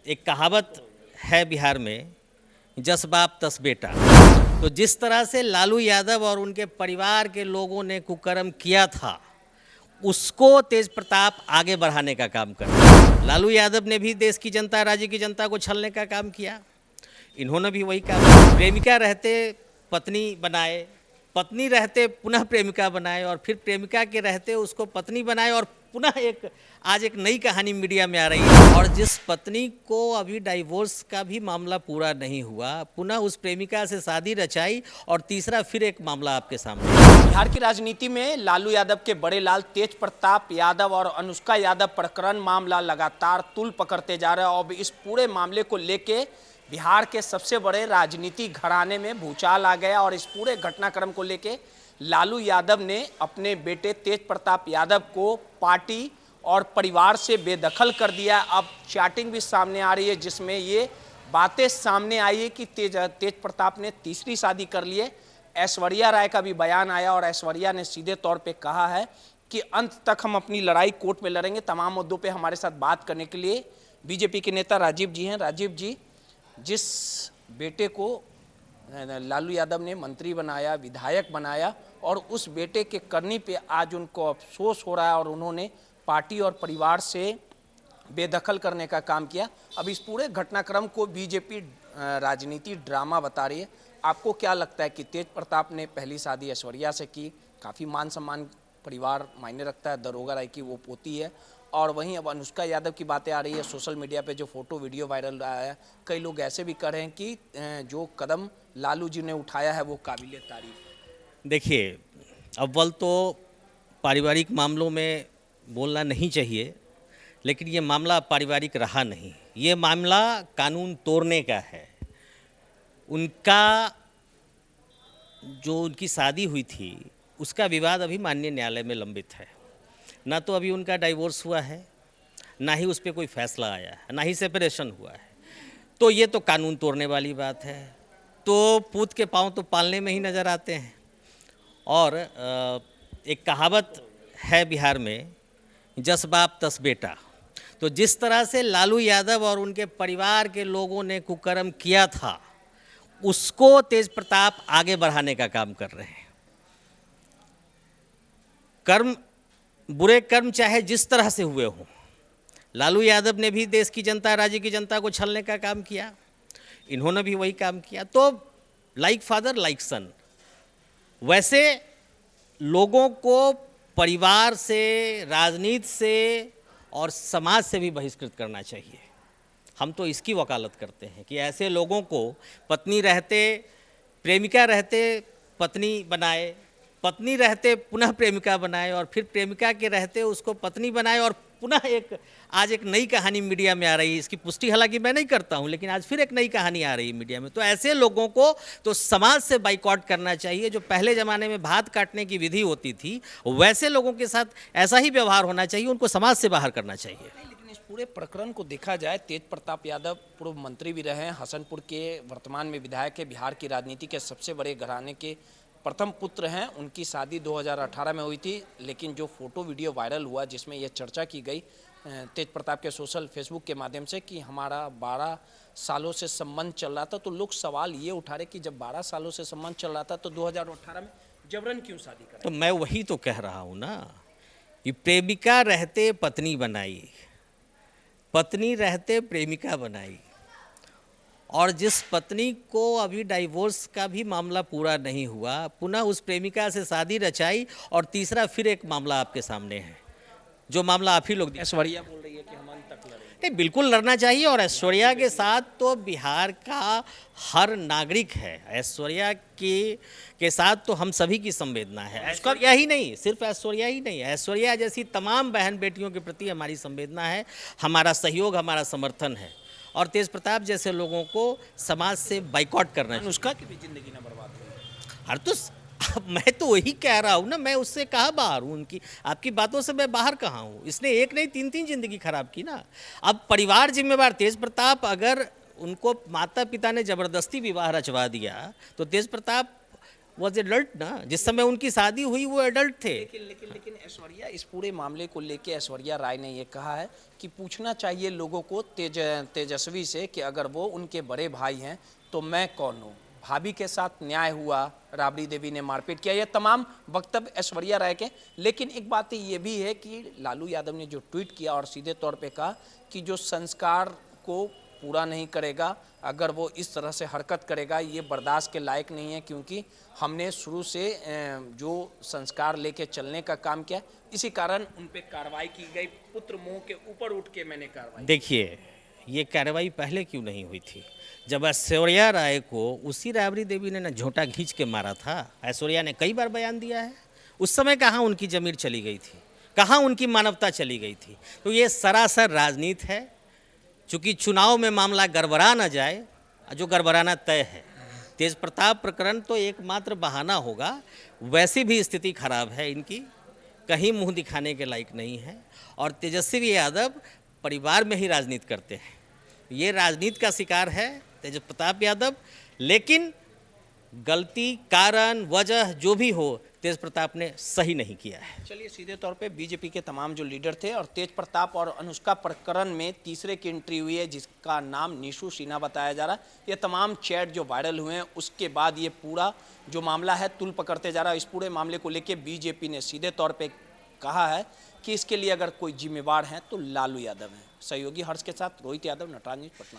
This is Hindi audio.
एक कहावत है बिहार में, जस बाप तस बेटा। तो जिस तरह से लालू यादव और उनके परिवार के लोगों ने कुकर्म किया था, उसको तेज प्रताप आगे बढ़ाने का काम कर रहे हैं। लालू यादव ने भी देश की जनता, राज्य की जनता को छलने का काम किया, इन्होंने भी वही काम किया। प्रेमिका रहते पत्नी बनाए, पत्नी रहते पुनः प्रेमिका बनाए, और फिर प्रेमिका के रहते उसको पत्नी बनाए, और पुनः आज एक नई कहानी मीडिया में आ रही है। और जिस पत्नी को अभी डाइवोर्स का भी मामला पूरा नहीं हुआ, पुनः उस प्रेमिका से शादी रचाई, और तीसरा फिर एक मामला आपके सामने। बिहार की राजनीति में लालू यादव के बड़े लाल तेज प्रताप यादव और अनुष्का यादव प्रकरण मामला लगातार तूल पकड़ते जा रहा है। और इस पूरे मामले को लेके बिहार के सबसे बड़े राजनीति घराने में भूचाल आ गया। और इस पूरे घटनाक्रम को लेके लालू यादव ने अपने बेटे तेज प्रताप यादव को पार्टी और परिवार से बेदखल कर दिया। अब चैटिंग भी सामने आ रही है जिसमें ये बातें सामने आई है कि तेज प्रताप ने तीसरी शादी कर ली है। ऐश्वर्या राय का भी बयान आया और ऐश्वर्या ने सीधे तौर पे कहा है कि अंत तक हम अपनी लड़ाई कोर्ट में लड़ेंगे। तमाम मुद्दों पे हमारे साथ बात करने के लिए बीजेपी के नेता राजीव जी हैं। राजीव जी, जिस बेटे को लालू यादव ने मंत्री बनाया, विधायक बनाया, और उस बेटे के करनी पे आज उनको अफसोस हो रहा है और उन्होंने पार्टी और परिवार से बेदखल करने का काम किया। अब इस पूरे घटनाक्रम को बीजेपी राजनीति ड्रामा बता रही है। आपको क्या लगता है कि तेज प्रताप ने पहली शादी ऐश्वर्या से की, काफ़ी मान सम्मान परिवार मायने रखता है, दरोगा राय की वो पोती है, और वहीं अब अनुष्का यादव की बातें आ रही है सोशल मीडिया पे, जो फोटो वीडियो वायरल रहा है, कई लोग ऐसे भी कह रहे हैं कि जो कदम लालू जी ने उठाया है वो काबिल तारीफ। देखिए, अव्वल तो पारिवारिक मामलों में बोलना नहीं चाहिए, लेकिन ये मामला पारिवारिक रहा नहीं, ये मामला कानून तोड़ने का है। उनका जो उनकी शादी हुई थी उसका विवाद अभी माननीय न्यायालय में लंबित है। ना तो अभी उनका डाइवोर्स हुआ है, ना ही उस पर कोई फैसला आया है, ना ही सेपरेशन हुआ है। तो ये तो कानून तोड़ने वाली बात है। तो पूत के पाँव तो पालने में ही नज़र आते हैं। और एक कहावत है बिहार में, जस बाप तस बेटा। तो जिस तरह से लालू यादव और उनके परिवार के लोगों ने कुकर्म किया था, उसको तेज प्रताप आगे बढ़ाने का काम कर रहे हैं। कर्म, बुरे कर्म चाहे जिस तरह से हुए हों, लालू यादव ने भी देश की जनता, राज्य की जनता को छलने का काम किया, इन्होंने भी वही काम किया। तो लाइक फादर लाइक सन, वैसे लोगों को परिवार से, राजनीति से और समाज से भी बहिष्कृत करना चाहिए। हम तो इसकी वकालत करते हैं कि ऐसे लोगों को पत्नी रहते प्रेमिका रहते पत्नी बनाए, पत्नी रहते पुनः प्रेमिका बनाए, और फिर प्रेमिका के रहते उसको पत्नी बनाए, और पुनः आज एक नई कहानी मीडिया में आ रही है। इसकी पुष्टि हालांकि मैं नहीं करता हूं, लेकिन आज फिर एक नई कहानी आ रही है मीडिया में। तो ऐसे लोगों को तो समाज से बाइकआउट करना चाहिए। जो पहले ज़माने में भात काटने की विधि होती थी, वैसे लोगों के साथ ऐसा ही व्यवहार होना चाहिए, उनको समाज से बाहर करना चाहिए। लेकिन इस पूरे प्रकरण को देखा जाए, तेज प्रताप यादव पूर्व मंत्री भी रहे हैं, हसनपुर के वर्तमान में विधायक है, बिहार की राजनीति के सबसे बड़े घराने के प्रथम पुत्र हैं। उनकी शादी 2018 में हुई थी, लेकिन जो फोटो वीडियो वायरल हुआ जिसमें यह चर्चा की गई तेज प्रताप के सोशल फेसबुक के माध्यम से कि हमारा 12 सालों से संबंध चल रहा था, तो लोग सवाल ये उठा रहे कि जब 12 सालों से संबंध चल रहा था तो 2018 में जबरन क्यों शादी करा? तो मैं वही तो कह रहा हूँ ना कि प्रेमिका रहते पत्नी बनाई, पत्नी रहते प्रेमिका बनाई, और जिस पत्नी को अभी डाइवोर्स का भी मामला पूरा नहीं हुआ, पुनः उस प्रेमिका से शादी रचाई, और तीसरा फिर एक मामला आपके सामने है, जो मामला आप ही लोग। ऐश्वर्या बोल रही है कि हम अंत तक लड़ेंगे। नहीं, बिल्कुल लड़ना चाहिए। और ऐश्वर्या के साथ तो बिहार का हर नागरिक है। ऐश्वर्या के साथ तो हम सभी की संवेदना है। ऐश्वर्या ही नहीं, सिर्फ ऐश्वर्या ही नहीं, ऐश्वर्या जैसी तमाम बहन बेटियों के प्रति हमारी संवेदना है, हमारा सहयोग, हमारा समर्थन है। और तेज प्रताप जैसे लोगों को समाज से बाइकआउट करना चाहिए। अनुष्का की भी जिंदगी ना बर्बाद हुई। हर तो मैं तो वही कह रहा हूँ ना, मैं उससे कहाँ बाहर हूँ, उनकी आपकी बातों से मैं बाहर कहाँ हूँ। इसने एक नहीं 3-3 जिंदगी खराब की ना। अब परिवार जिम्मेवार। तेज प्रताप, अगर उनको माता पिता ने ज़बरदस्ती विवाह रचवा दिया तो तेज प्रताप वॉज एडल्ट ना, जिस समय उनकी शादी हुई वो एडल्ट थे। लेकिन ऐश्वर्या, इस पूरे मामले को लेके ऐश्वर्या राय ने ये कहा है कि पूछना चाहिए लोगों को तेजस्वी से कि अगर वो उनके बड़े भाई हैं तो मैं कौन हूँ। भाभी के साथ न्याय हुआ, राबड़ी देवी ने मारपीट किया, ये तमाम वक्तव्य ऐश्वर्या राय के। लेकिन एक बात ये भी है कि लालू यादव ने जो ट्वीट किया और सीधे तौर पे कहा कि जो संस्कार को पूरा नहीं करेगा, अगर वो इस तरह से हरकत करेगा, ये बर्दाश्त के लायक नहीं है, क्योंकि हमने शुरू से जो संस्कार लेके चलने का काम किया, इसी कारण उन पे कार्रवाई की गई। पुत्र मोह के ऊपर उठ के मैंने कार्रवाई। देखिए, ये कार्रवाई पहले क्यों नहीं हुई थी? जब ऐश्वर्या राय को उसी राबड़ी देवी ने ना झोंटा खींच के मारा था। ऐश्वर्या ने कई बार बयान दिया है, उस समय कहाँ उनकी जमीर चली गई थी, कहाँ उनकी मानवता चली गई थी। तो ये सरासर राजनीति है। चूँकि चुनाव में मामला गड़बड़ा ना जाए, जो गड़बड़ाना तय है। तेज प्रताप प्रकरण तो एकमात्र बहाना होगा, वैसी भी स्थिति खराब है इनकी, कहीं मुंह दिखाने के लायक नहीं है। और तेजस्वी यादव परिवार में ही राजनीति करते हैं, ये राजनीति का शिकार है तेज प्रताप यादव। लेकिन गलती, कारण, वजह जो भी हो, तेज प्रताप ने सही नहीं किया है। चलिए, सीधे तौर पे बीजेपी के तमाम जो लीडर थे और तेज प्रताप और अनुष्का प्रकरण में तीसरे की एंट्री हुई है, जिसका नाम निशु सिन्हा बताया जा रहा है। ये तमाम चैट जो वायरल हुए हैं, उसके बाद ये पूरा जो मामला है तुल पकड़ते जा रहा है। इस पूरे मामले को लेके बीजेपी ने सीधे तौर पे कहा है कि इसके लिए अगर कोई जिम्मेवार हैं तो लालू यादव हैं। सहयोगी हर्ष के साथ रोहित यादव, नटराज न्यूज़, पटना।